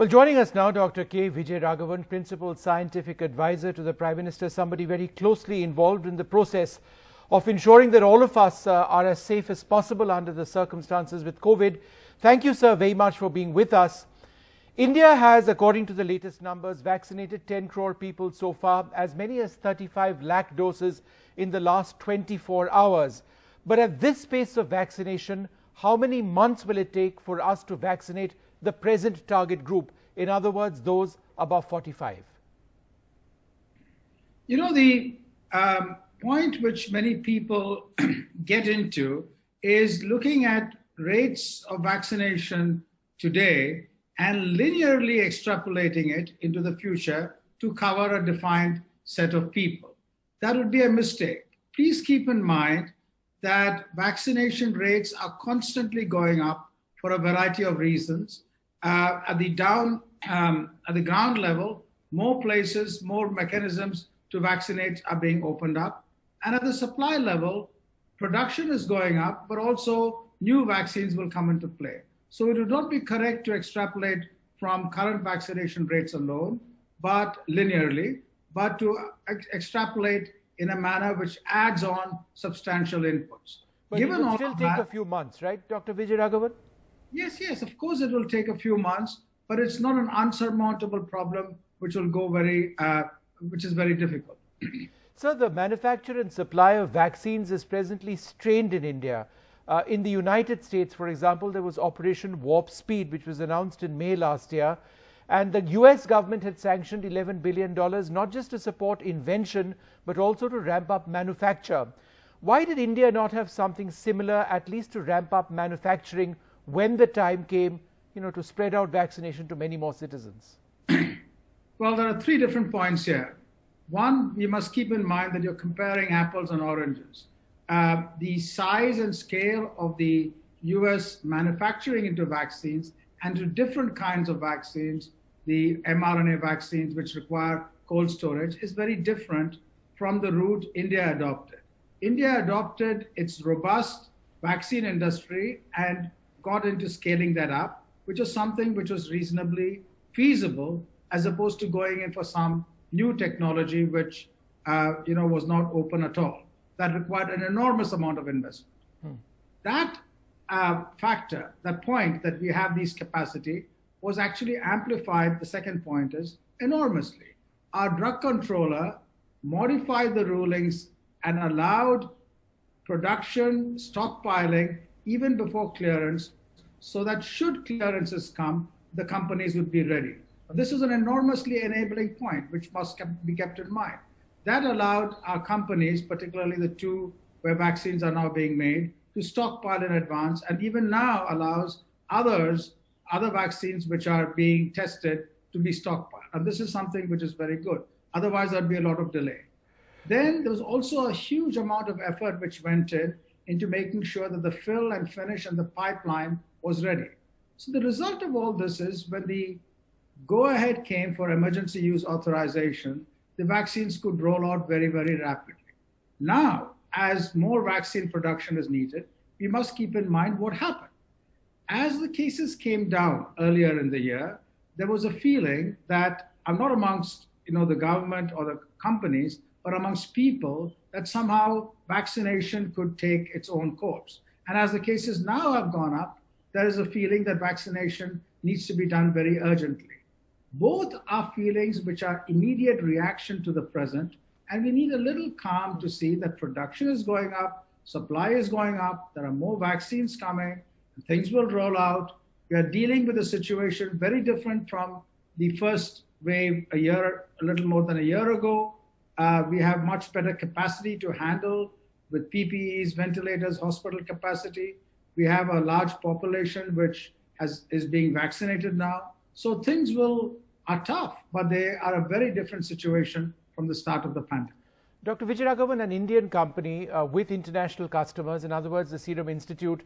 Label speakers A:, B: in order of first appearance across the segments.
A: Well, joining us now, Dr. K VijayRaghavan, Principal Scientific Advisor to the Prime Minister, somebody very closely involved in the process of ensuring that all of us are as safe as possible under the circumstances with COVID. Thank you, sir, very much for being with us. India has, according to the latest numbers, vaccinated 10 crore people so far, as many as 35 lakh doses in the last 24 hours. But at this pace of vaccination, how many months will it take for us to vaccinate the present target group, in other words, those above 45?
B: You know, the point which many people get into is looking at rates of vaccination today and linearly extrapolating it into the future to cover a defined set of people. That would be a mistake. Please keep in mind that vaccination rates are constantly going up for a variety of reasons. At the ground level, more places, more mechanisms to vaccinate are being opened up. And at the supply level, production is going up, but also new vaccines will come into play. So it would not be correct to extrapolate from current vaccination rates alone, but linearly, but to extrapolate in a manner which adds on substantial inputs.
A: But it will still take a few months, right, Dr. VijayRaghavan?
B: Yes, of course it will take a few months, but it's not an unsurmountable problem which will go which is very difficult.
A: Sir, the manufacture and supply of vaccines is presently strained in India. In the United States, for example, there was Operation Warp Speed, which was announced in May last year. And the US government had sanctioned $11 billion, not just to support invention, but also to ramp up manufacture. Why did India not have something similar, at least to ramp up manufacturing when the time came, to spread out vaccination to many more citizens?
B: Well, there are three different points here. One, you must keep in mind that you're comparing apples and oranges. The size and scale of the US manufacturing into vaccines and to different kinds of vaccines, the mRNA vaccines which require cold storage, is very different from the route India adopted. India adopted its robust vaccine industry and got into scaling that up, which is something which was reasonably feasible, as opposed to going in for some new technology which was not open at all. That required an enormous amount of investment. That factor, that point that we have this capacity, was actually amplified, the second point is, enormously. Our drug controller modified the rulings and allowed production, stockpiling, even before clearance, so that should clearances come, the companies would be ready. This is an enormously enabling point, which must be kept in mind. That allowed our companies, particularly the two where vaccines are now being made, to stockpile in advance, and even now allows other vaccines which are being tested to be stockpiled. And this is something which is very good. Otherwise, there'd be a lot of delay. Then there was also a huge amount of effort which went into making sure that the fill and finish and the pipeline was ready. So the result of all this is when the go-ahead came for emergency use authorization, the vaccines could roll out very, very rapidly. Now, as more vaccine production is needed, we must keep in mind what happened. As the cases came down earlier in the year, there was a feeling that, not amongst the government or the companies, but amongst people, that somehow vaccination could take its own course. And as the cases now have gone up, there is a feeling that vaccination needs to be done very urgently. Both are feelings which are immediate reaction to the present, and we need a little calm to see that production is going up, supply is going up, there are more vaccines coming, things will roll out. We are dealing with a situation very different from the first wave a little more than a year ago. We have much better capacity to handle with PPEs, ventilators, hospital capacity. We have a large population which is being vaccinated now. So things are tough, but they are a very different situation from the start of the pandemic.
A: Dr. VijayRaghavan, an Indian company with international customers, in other words, the Serum Institute,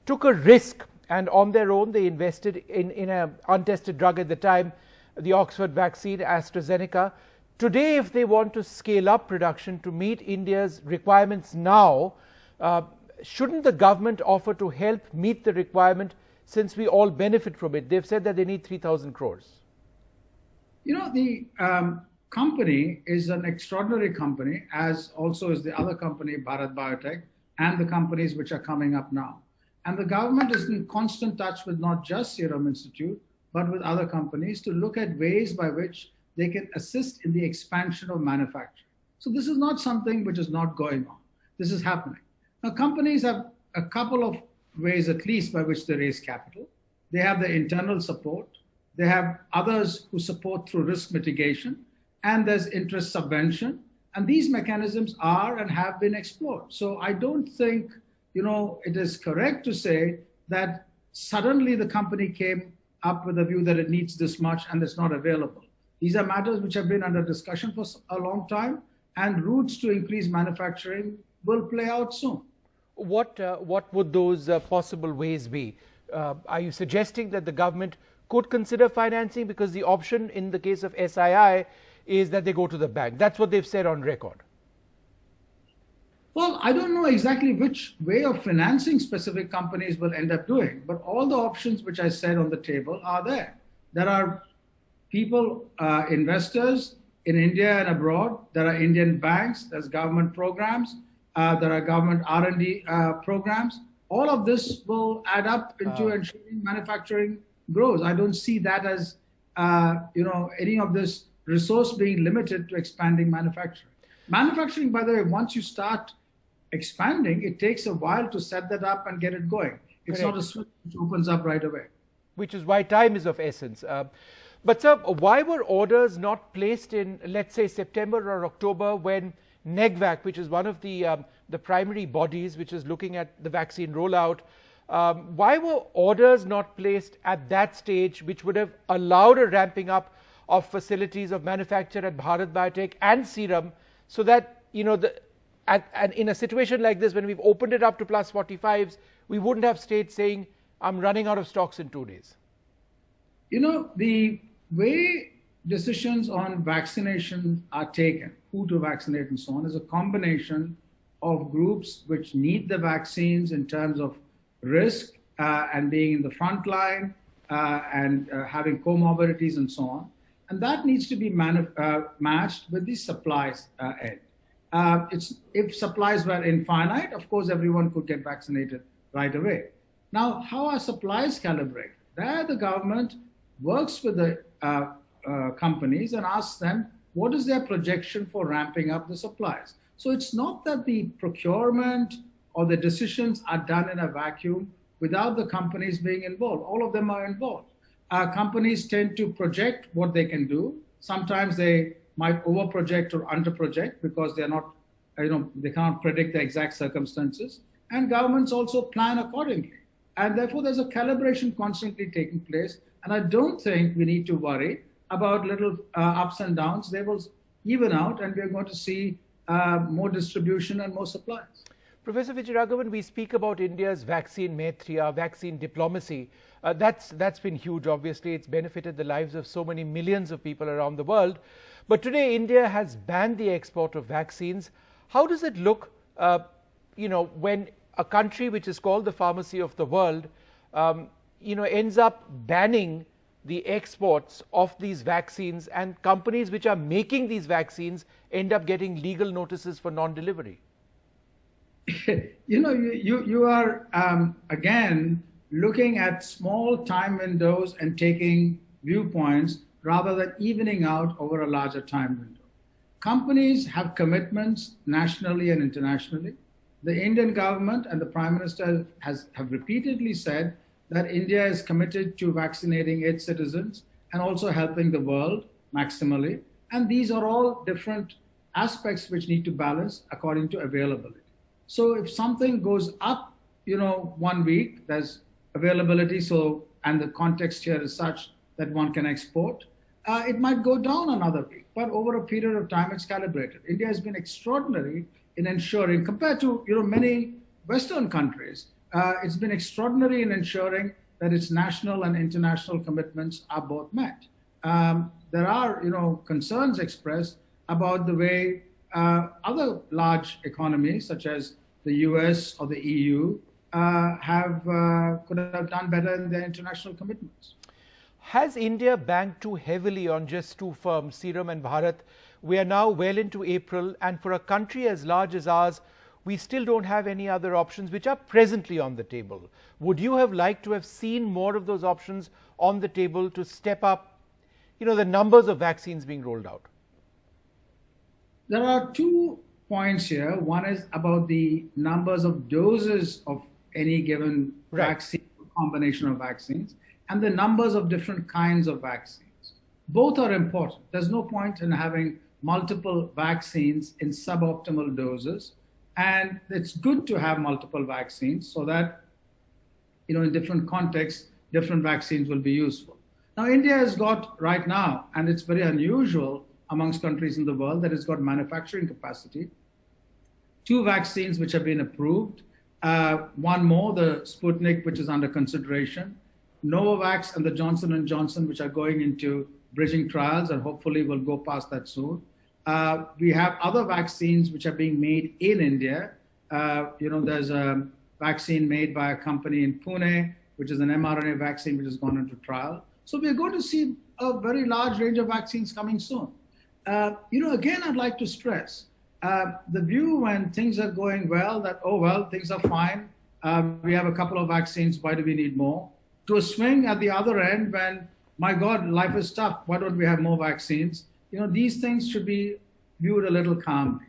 A: took a risk, and on their own they invested in an untested drug at the time, the Oxford vaccine, AstraZeneca. Today, if they want to scale up production to meet India's requirements now, shouldn't the government offer to help meet the requirement, since we all benefit from it? They've said that they need 3,000 crores.
B: The company is an extraordinary company, as also is the other company, Bharat Biotech, and the companies which are coming up now. And the government is in constant touch with not just Serum Institute, but with other companies to look at ways by which they can assist in the expansion of manufacturing. So this is not something which is not going on. This is happening. Now, companies have a couple of ways, at least, by which they raise capital. They have the internal support. They have others who support through risk mitigation, and there's interest subvention. And these mechanisms are and have been explored. So I don't think, it is correct to say that suddenly the company came up with a view that it needs this much and it's not available. These are matters which have been under discussion for a long time, and routes to increase manufacturing will play out soon.
A: What would those possible ways be? Are you suggesting that the government could consider financing? Because the option in the case of SII is that they go to the bank. That's what they've said on record.
B: Well, I don't know exactly which way of financing specific companies will end up doing, but all the options which I said on the table are there. There are people, investors in India and abroad. There are Indian banks, there's government programs, there are government R&D programs. All of this will add up into ensuring manufacturing grows. I don't see that as, any of this resource being limited to expanding manufacturing. Manufacturing, by the way, once you start expanding, it takes a while to set that up and get it going. It's not a switch which opens up right away. Which is why time is of essence.
A: But sir, why were orders not placed in, let's say, September or October, when NEGVAC, which is one of the primary bodies which is looking at the vaccine rollout, why were orders not placed at that stage, which would have allowed a ramping up of facilities of manufacture at Bharat Biotech and Serum, so that, and in a situation like this, when we've opened it up to plus 45s, we wouldn't have states saying, I'm running out of stocks in 2 days?
B: The way decisions on vaccination are taken, who to vaccinate and so on, is a combination of groups which need the vaccines in terms of risk and being in the front line and having comorbidities and so on. And that needs to be matched with the supplies end. If supplies were infinite, of course, everyone could get vaccinated right away. Now, how are supplies calibrated? There, the government works with the companies and asks them, what is their projection for ramping up the supplies? So it's not that the procurement or the decisions are done in a vacuum without the companies being involved. All of them are involved. Companies tend to project what they can do. Sometimes they might over-project or under-project because they're not, they cannot predict the exact circumstances. And governments also plan accordingly. And therefore, there's a calibration constantly taking place. And I don't think we need to worry about little ups and downs. They will even out, and we're going to see more distribution and more supplies.
A: Professor VijayRaghavan, we speak about India's vaccine maitriya, vaccine diplomacy. That's been huge, obviously. It's benefited the lives of so many millions of people around the world. But today, India has banned the export of vaccines. How does it look, when a country which is called the pharmacy of the world, ends up banning the exports of these vaccines, and companies which are making these vaccines end up getting legal notices for non-delivery?
B: You are, again, looking at small time windows and taking viewpoints rather than evening out over a larger time window. Companies have commitments nationally and internationally. The Indian government and the Prime Minister have repeatedly said that India is committed to vaccinating its citizens and also helping the world maximally. And these are all different aspects which need to balance according to availability. So if something goes up, 1 week, there's availability, and the context here is such that one can export, it might go down another week. But over a period of time, it's calibrated. India has been extraordinary in ensuring, compared to many Western countries, it's been extraordinary in ensuring that its national and international commitments are both met. There are, concerns expressed about the way other large economies, such as the US or the EU, could have done better in their international commitments.
A: Has India banked too heavily on just two firms, Serum and Bharat? We are now well into April, and for a country as large as ours, we still don't have any other options which are presently on the table. Would you have liked to have seen more of those options on the table to step up, the numbers of vaccines being rolled out?
B: There are 2 points here. One is about the numbers of doses of any given vaccine, combination of vaccines, and the numbers of different kinds of vaccines. Both are important. There's no point in having multiple vaccines in suboptimal doses. And it's good to have multiple vaccines so that, in different contexts, different vaccines will be useful. Now, India has got right now, and it's very unusual amongst countries in the world, that it's got manufacturing capacity. 2 vaccines which have been approved. One more, the Sputnik, which is under consideration. Novavax and the Johnson & Johnson, which are going into bridging trials and hopefully will go past that soon. We have other vaccines which are being made in India. There's a vaccine made by a company in Pune, which is an mRNA vaccine which has gone into trial. So we're going to see a very large range of vaccines coming soon. Again, I'd like to stress the view when things are going well that, oh, well, things are fine. We have a couple of vaccines. Why do we need more? To a swing at the other end when, my God, life is tough. Why don't we have more vaccines? These things should be viewed a little calmly.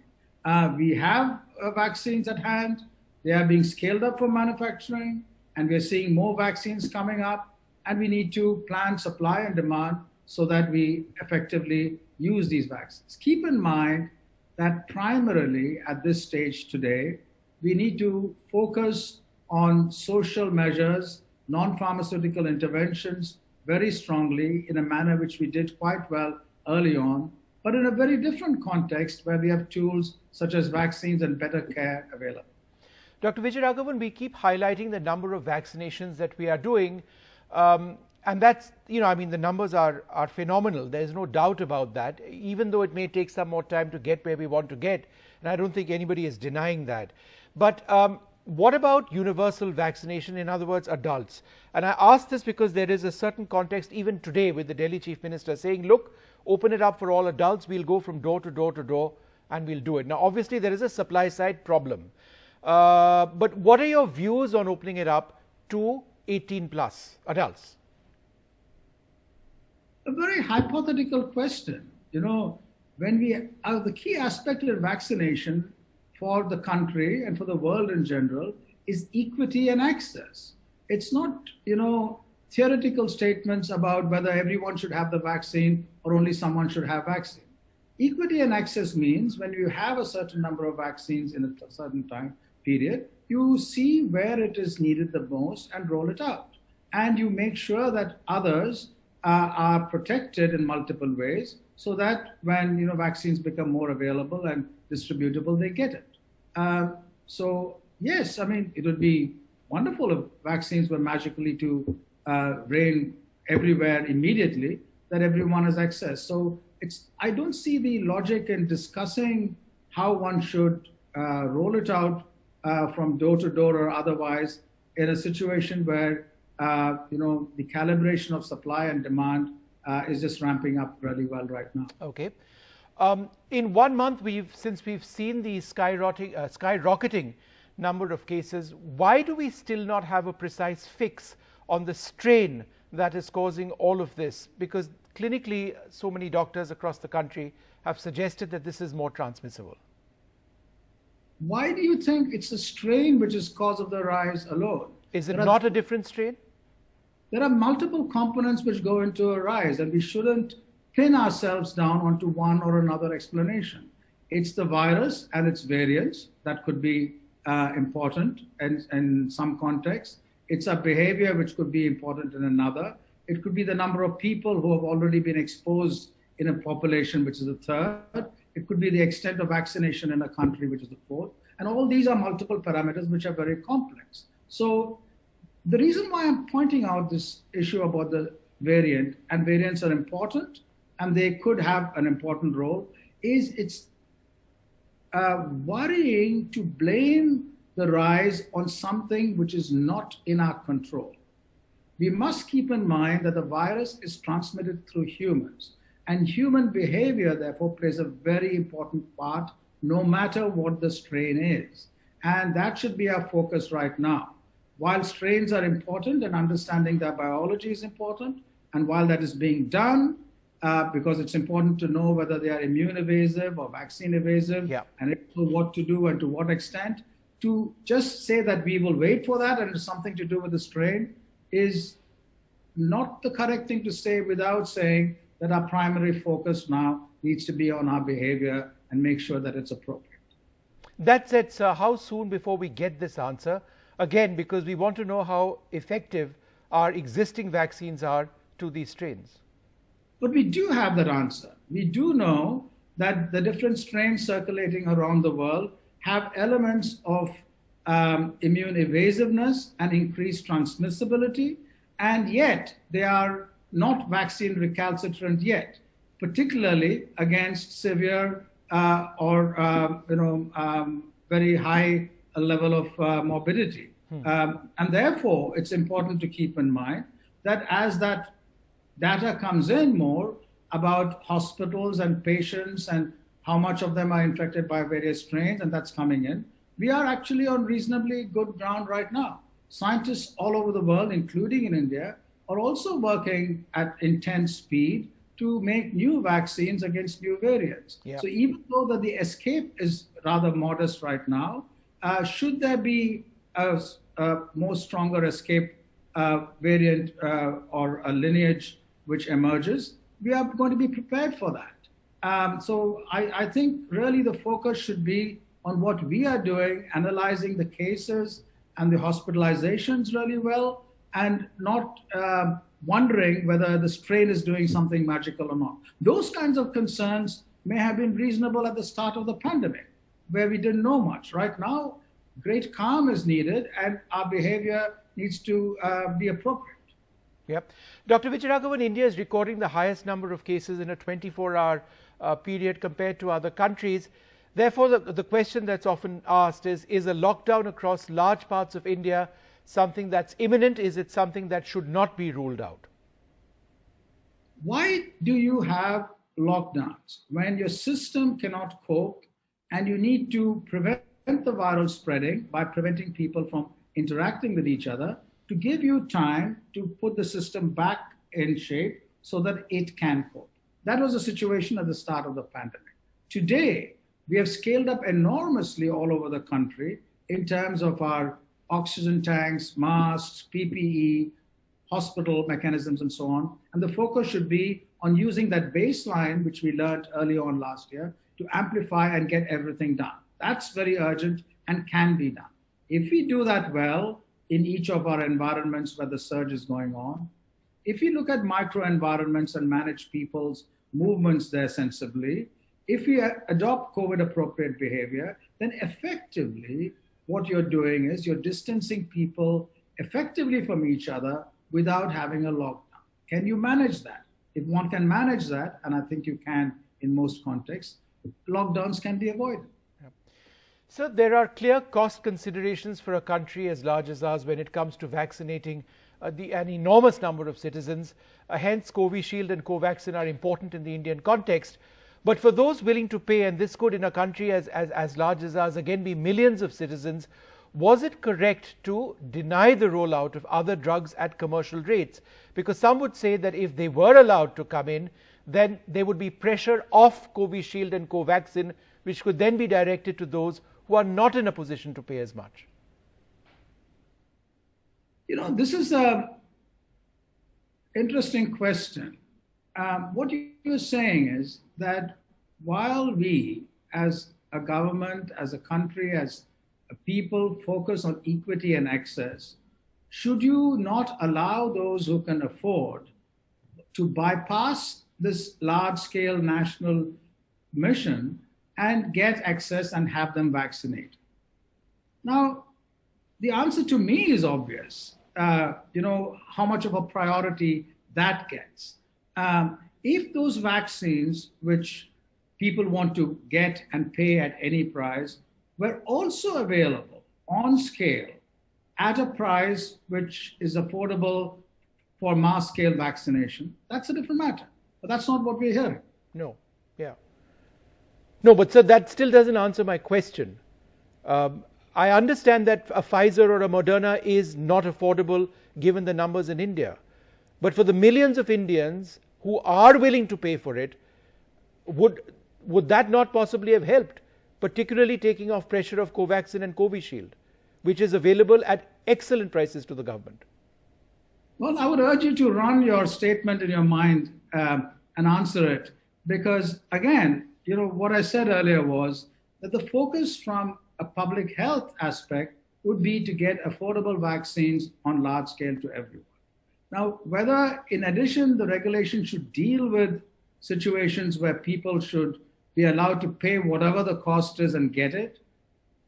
B: We have vaccines at hand. They are being scaled up for manufacturing, and we're seeing more vaccines coming up. And we need to plan supply and demand so that we effectively use these vaccines. Keep in mind that primarily at this stage today, we need to focus on social measures, non-pharmaceutical interventions very strongly in a manner which we did quite well early on, but in a very different context where we have tools such as vaccines and better care available.
A: Dr. VijayRaghavan, we keep highlighting the number of vaccinations that we are doing. And that's, the numbers are phenomenal. There's no doubt about that, even though it may take some more time to get where we want to get. And I don't think anybody is denying that. But what about universal vaccination, in other words, adults? And I ask this because there is a certain context even today with the Delhi Chief Minister saying, look, open it up for all adults. We'll go from door to door to door and we'll do it. Now, obviously, there is a supply side problem. But what are your views on opening it up to 18 plus adults?
B: A very hypothetical question. When the key aspect of vaccination for the country and for the world in general is equity and access. It's not, theoretical statements about whether everyone should have the vaccine or only someone should have vaccine. Equity and access means when you have a certain number of vaccines in a certain time period, you see where it is needed the most and roll it out. And you make sure that others are protected in multiple ways so that when vaccines become more available and distributable, they get it. So yes, it would be wonderful if vaccines were magically to reign everywhere immediately, that everyone has access. So I don't see the logic in discussing how one should roll it out from door to door or otherwise in a situation where the calibration of supply and demand is just ramping up really well right now.
A: Okay. In 1 month, since we've seen the skyrocketing number of cases, why do we still not have a precise fix on the strain that is causing all of this? Because clinically, so many doctors across the country have suggested that this is more transmissible.
B: Why do you think it's the strain which is cause of the rise alone?
A: Is it not a different strain?
B: There are multiple components which go into a rise, and we shouldn't pin ourselves down onto one or another explanation. It's the virus and its variants that could be important in some context. It's a behavior which could be important in another. It could be the number of people who have already been exposed in a population, which is the third. It could be the extent of vaccination in a country, which is the fourth. And all these are multiple parameters which are very complex. So the reason why I'm pointing out this issue about the variant, and variants are important, and they could have an important role, is it's worrying to blame the rise on something which is not in our control. we must keep in mind that the virus is transmitted through humans. And human behavior, therefore, plays a very important part, no matter what the strain is. And that should be our focus right now. While strains are important and understanding their biology is important, and while that is being done, because it's important to know whether they are immune evasive or vaccine evasive, and if so, what to do and to what extent, to just say that we will wait for that and it's something to do with the strain is not the correct thing to say without saying that our primary focus now needs to be on our behavior and make sure that it's appropriate.
A: That said, sir, how soon before we get this answer? Again, because we want to know how effective our existing vaccines are to these strains.
B: But we do have that answer. We do know that the different strains circulating around the world have elements of immune evasiveness and increased transmissibility, and yet they are not vaccine recalcitrant yet, particularly against severe or very high level of morbidity. And therefore, it's important to keep in mind that as that data comes in more about hospitals and patients and how much of them are infected by various strains, and that's coming in, we are actually on reasonably good ground right now. Scientists all over the world, including in India, are also working at intense speed to make new vaccines against new variants. So even though that the escape is rather modest right now, should there be a more stronger escape variant or a lineage which emerges, we are going to be prepared for that. So I think really the focus should be on what we are doing, analyzing the cases and the hospitalizations really well, and not wondering whether the strain is doing something magical or not. Those kinds of concerns may have been reasonable at the start of the pandemic, where we didn't know much. Right now, great calm is needed, and our behavior needs to be appropriate.
A: Yep. Dr. VijayRaghavan, India is recording the highest number of cases in a 24-hour period compared to other countries. Therefore, the question that's often asked is a lockdown across large parts of India something that's imminent? Is it something that should not be ruled out?
B: Why do you have lockdowns when your system cannot cope and you need to prevent the viral spreading by preventing people from interacting with each other, to give you time to put the system back in shape so that it can cope? That was the situation at the start of the pandemic. Today, we have scaled up enormously all over the country in terms of our oxygen tanks, masks, PPE, hospital mechanisms, and so on. And the focus should be on using that baseline, which we learned early on last year, to amplify and get everything done. That's very urgent and can be done. If we do that well in each of our environments where the surge is going on, if we look at micro-environments and manage people's movements there sensibly, if we adopt COVID-appropriate behavior, then effectively what you're doing is you're distancing people effectively from each other without having a lockdown. Can you manage that? If one can manage that, and I think you can in most contexts, lockdowns can be avoided.
A: So there are clear cost considerations for a country as large as ours when it comes to vaccinating an enormous number of citizens. Hence, Covishield and Covaxin are important in the Indian context. But for those willing to pay, and this could in a country as large as ours again be millions of citizens, was it correct to deny the rollout of other drugs at commercial rates? Because some would say that if they were allowed to come in, then there would be pressure off Covishield and Covaxin, which could then be directed to those who are not in a position to pay as much.
B: You know, this is an interesting question. What you're saying is that while we, as a government, as a country, as a people, focus on equity and access, should you not allow those who can afford to bypass this large-scale national mission and get access and have them vaccinated? Now, the answer to me is obvious. How much of a priority that gets. If those vaccines, which people want to get and pay at any price, were also available on scale at a price which is affordable for mass-scale vaccination, that's a different matter. But that's not what we're hearing.
A: No, yeah. No, but sir, that still doesn't answer my question. I understand that a Pfizer or a Moderna is not affordable given the numbers in India. But for the millions of Indians who are willing to pay for it, would that not possibly have helped, particularly taking off pressure of Covaxin and Covishield, which is available at excellent prices to the government?
B: Well, I would urge you to run your statement in your mind and answer it, because again, what I said earlier was that the focus from a public health aspect would be to get affordable vaccines on large scale to everyone. Now, whether in addition the regulation should deal with situations where people should be allowed to pay whatever the cost is and get it,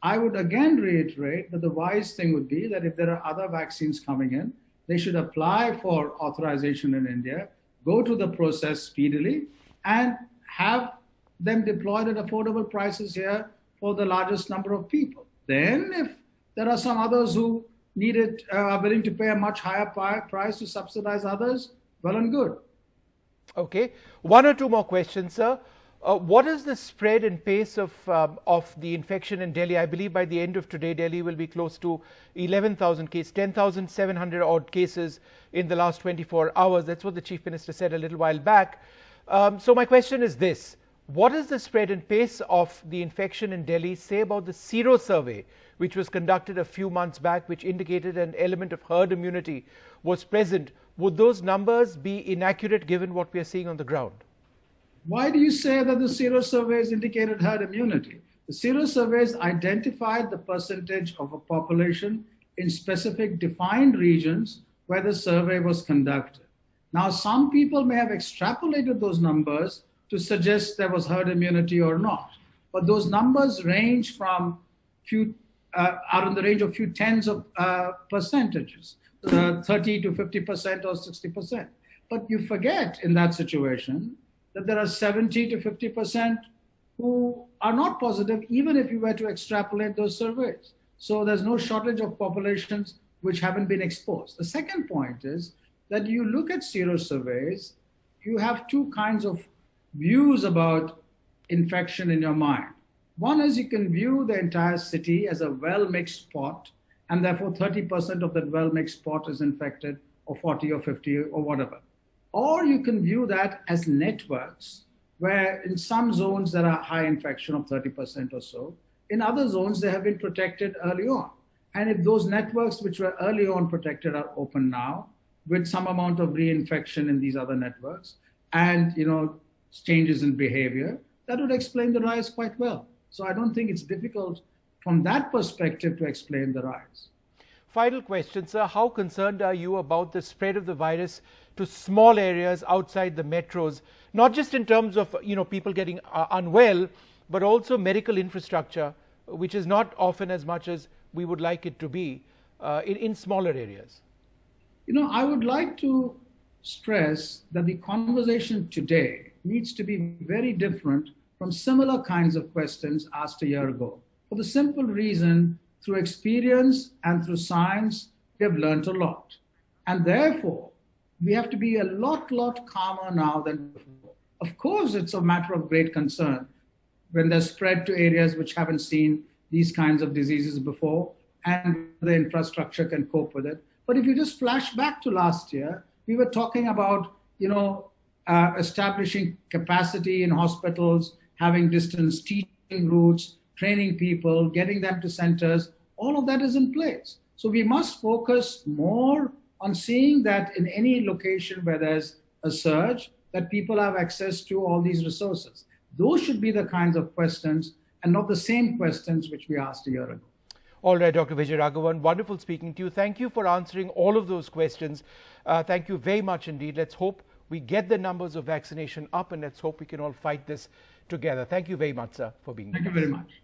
B: I would again reiterate that the wise thing would be that if there are other vaccines coming in, they should apply for authorization in India, go through the process speedily, and have them deployed at affordable prices here for the largest number of people. Then, if there are some others who need it, are willing to pay a much higher price to subsidize others, well and good.
A: Okay. One or two more questions, sir. What is the spread and pace of the infection in Delhi? I believe by the end of today, Delhi will be close to 11,000 cases, 10,700 odd cases in the last 24 hours. That's what the Chief Minister said a little while back. So my question is this. What is the spread and pace of the infection in Delhi? Say about the Sero survey, which was conducted a few months back, which indicated an element of herd immunity was present. Would those numbers be inaccurate given what we are seeing on the ground?
B: Why do you say that the Sero surveys indicated herd immunity? The Sero surveys identified the percentage of a population in specific defined regions where the survey was conducted. Now, some people may have extrapolated those numbers to suggest there was herd immunity or not. But those numbers range from are in the range of few tens of percentages, 30 to 50% or 60%. But you forget in that situation that there are 70 to 50% who are not positive, even if you were to extrapolate those surveys. So there's no shortage of populations which haven't been exposed. The second point is that you look at Sero surveys, you have two kinds of views about infection in your mind. One is you can view the entire city as a well-mixed pot, and therefore 30% of that well-mixed pot is infected, or 40 or 50 or whatever. Or you can view that as networks, where in some zones there are high infection of 30% or so. In other zones, they have been protected early on. And if those networks which were early on protected are open now, with some amount of reinfection in these other networks, and changes in behavior, that would explain the rise quite well. So I don't think it's difficult from that perspective to explain the rise.
A: Final question, sir. How concerned are you about the spread of the virus to small areas outside the metros, not just in terms of people getting unwell, but also medical infrastructure, which is not often as much as we would like it to be in smaller areas?
B: I would like to stress that the conversation today needs to be very different from similar kinds of questions asked a year ago. For the simple reason, through experience and through science, we have learned a lot. And therefore, we have to be a lot calmer now than before. Of course, it's a matter of great concern when they're spread to areas which haven't seen these kinds of diseases before, and the infrastructure can cope with it. But if you just flash back to last year, we were talking about, establishing capacity in hospitals, having distance teaching routes, training people, getting them to centers. All of that is in place. So we must focus more on seeing that in any location where there's a surge, that people have access to all these resources. Those should be the kinds of questions and not the same questions which we asked a year ago.
A: All right, Dr. VijayRaghavan, wonderful speaking to you. Thank you for answering all of those questions. Thank you very much indeed. Let's hope we get the numbers of vaccination up, and let's hope we can all fight this together. Thank you very much, sir, for being here.
B: Thank you very much.